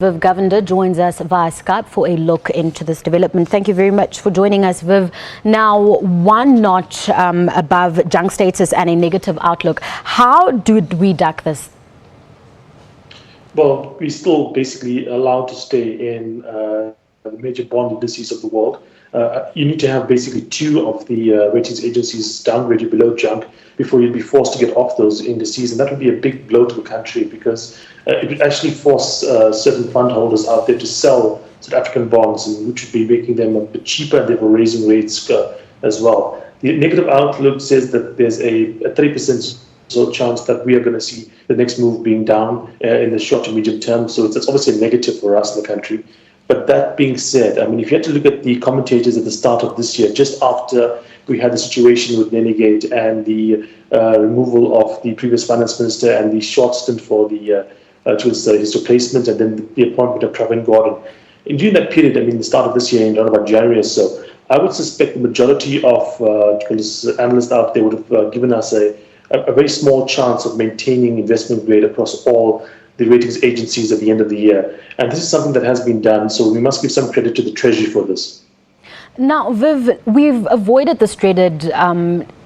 Viv Govender joins us via Skype for a look into this development. Thank you very much for joining us, Viv. Now, one notch above junk status and a negative outlook. How did we duck this? Well, we're still basically allowed to stay in the major bond indices of the world. You need to have basically two of the ratings agencies downgrade you below junk before you'd be forced to get off those indices. And that would be a big blow to the country because it would actually force certain fund holders out there to sell South African bonds, which would be making them a bit cheaper, and therefore raising rates as well. The negative outlook says that there's a 30% chance that we are going to see the next move being down in the short to medium term. So it's obviously a negative for us in the country. But that being said, I mean, if you had to look at the commentators at the start of this year, just after we had the situation with Nenegate and the removal of the previous finance minister and the short stint for his replacement, and then the appointment of Pravin Gordhan. And during that period, I mean, the start of this year, in around about January or so, I would suspect the majority of analysts out there would have given us a very small chance of maintaining investment grade across all the ratings agencies at the end of the year. And this is something that has been done, so we must give some credit to the Treasury for this. Now, Viv, we've avoided this dreaded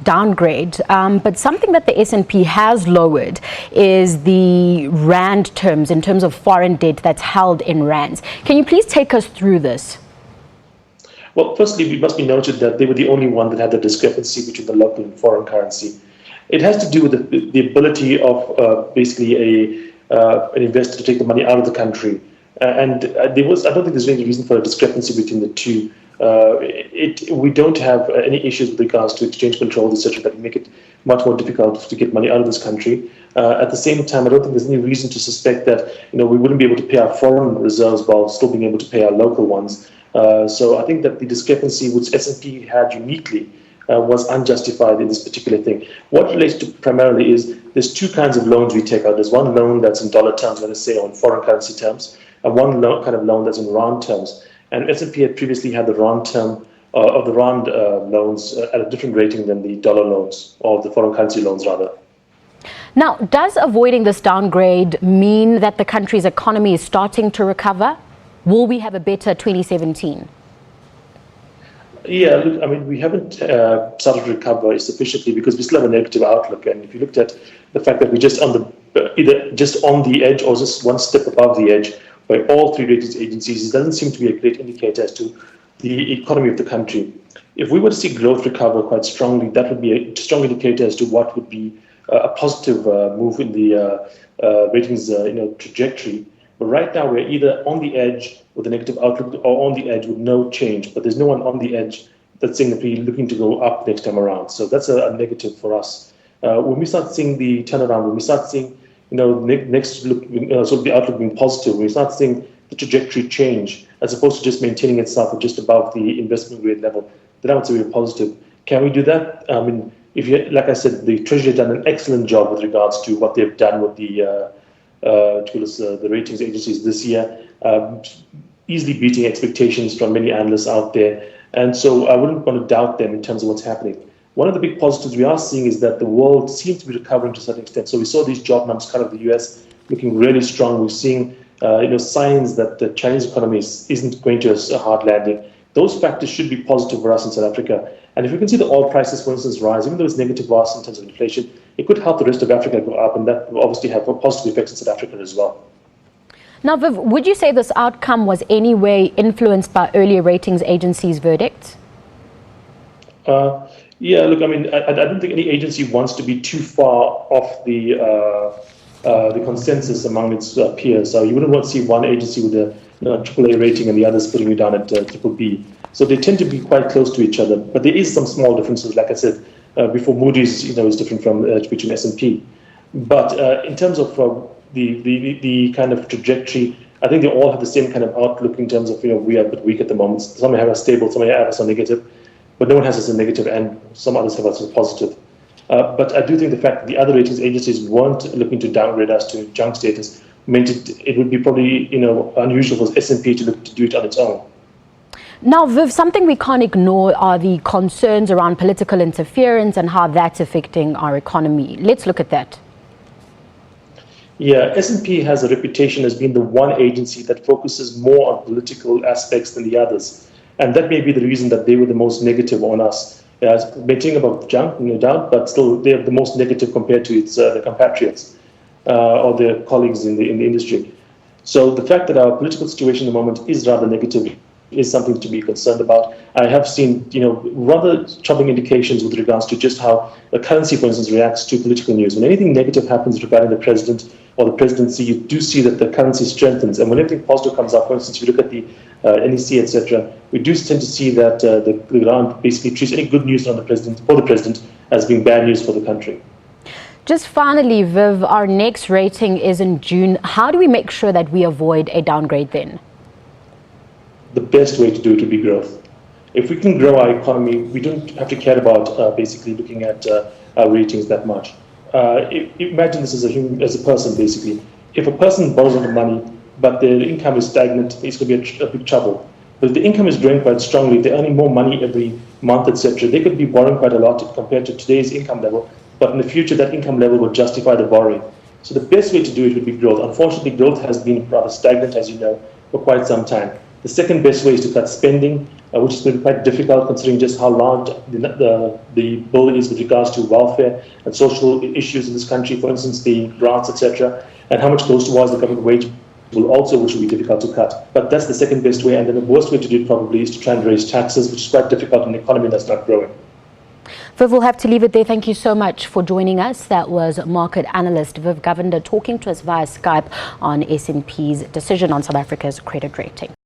downgrade, but something that the S&P has lowered is the rand terms in terms of foreign debt that's held in rands. Can you please take us through this? Well, firstly, it must be noted that they were the only one that had the discrepancy between the local and foreign currency. It has to do with the ability of basically an investor to take the money out of the country. I don't think there's any reason for a discrepancy between the two. We don't have any issues with regards to exchange controls, etc., that make it much more difficult to get money out of this country. At the same time, I don't think there's any reason to suspect that we wouldn't be able to pay our foreign reserves while still being able to pay our local ones. So I think that the discrepancy which S&P had uniquely was unjustified in this particular thing. What relates to primarily is there's two kinds of loans we take out. There's one loan that's in dollar terms, let us say, on foreign currency terms, and one kind of loan that's in rand terms. And S&P had previously had the rand term of the rand loans at a different rating than the dollar loans, or the foreign currency loans rather. Now, does avoiding this downgrade mean that the country's economy is starting to recover? Will we have a better 2017? Yeah, look, I mean, we haven't started to recover sufficiently because we still have a negative outlook. And if you looked at the fact that we're just on either just on the edge or just one step above the edge by all three ratings agencies, it doesn't seem to be a great indicator as to the economy of the country. If we were to see growth recover quite strongly, that would be a strong indicator as to what would be a positive move in the ratings trajectory. But right now, we're either on the edge with a negative outlook or on the edge with no change. But there's no one on the edge that's saying that we're looking to go up next time around. So that's a negative for us. When we start seeing the turnaround, when we start seeing next look, sort of the outlook being positive, when we start seeing the trajectory change as opposed to just maintaining itself at just above the investment grade level, then I would say we're positive. Can we do that? I mean, like I said, the Treasury has done an excellent job with regards to what they've done with the ratings agencies this year, easily beating expectations from many analysts out there. And so I wouldn't want to doubt them in terms of what's happening. One of the big positives we are seeing is that the world seems to be recovering to a certain extent. So we saw these job numbers kind of the US looking really strong. We're seeing signs that the Chinese economy isn't going to a hard landing. Those factors should be positive for us in South Africa. And if we can see the oil prices, for instance, rise, even though it's negative for us in terms of inflation, it could help the rest of Africa go up, and that will obviously have positive effects in South Africa as well. Now, Viv, would you say this outcome was any way influenced by earlier ratings agencies' verdicts? Yeah, look, I mean, I don't think any agency wants to be too far off the consensus among its peers. So you wouldn't want to see one agency with a AAA rating and the others putting you down at BBB. So they tend to be quite close to each other. But there is some small differences, like I said, before Moody's, is different from between S&P. But in terms of the kind of trajectory, I think they all have the same kind of outlook in terms of, we are a bit weak at the moment. Some have us stable, some have us on negative, but no one has us a negative, and some others have us a positive. But I do think the fact that the other ratings agencies weren't looking to downgrade us to junk status meant it would be probably, unusual for S&P to look to do it on its own. Now, Viv, something we can't ignore are the concerns around political interference and how that's affecting our economy. Let's look at that. Yeah, S&P has a reputation as being the one agency that focuses more on political aspects than the others. And that may be the reason that they were the most negative on us. Mentioning about junk, no doubt, but still they are the most negative compared to its the compatriots or their colleagues in the industry. So the fact that our political situation at the moment is rather negative is something to be concerned about. I have seen, rather troubling indications with regards to just how the currency, for instance, reacts to political news. When anything negative happens regarding the president or the presidency, you do see that the currency strengthens. And when anything positive comes up, for instance, if you look at the NEC, etc., we do tend to see that the ground basically treats any good news on the president or the president as being bad news for the country. Just finally, Viv, our next rating is in June. How do we make sure that we avoid a downgrade then? The best way to do it would be growth. If we can grow our economy, we don't have to care about basically looking at our ratings that much. Imagine this as a person, basically. If a person borrows a lot of money, but their income is stagnant, it's going to be a big trouble. But if the income is growing quite strongly, they're earning more money every month, etc., they could be borrowing quite a lot compared to today's income level. But in the future, that income level will justify the borrowing. So the best way to do it would be growth. Unfortunately, growth has been rather stagnant, as you know, for quite some time. The second best way is to cut spending, which has been quite difficult considering just how large the bill is with regards to welfare and social issues in this country, for instance, the grants, etc., and how much goes towards the government wage which will be difficult to cut. But that's the second best way, and then the worst way to do it probably is to try and raise taxes, which is quite difficult in an economy that's not growing. Viv, we'll have to leave it there. Thank you so much for joining us. That was market analyst Viv Govender talking to us via Skype on S&P's decision on South Africa's credit rating.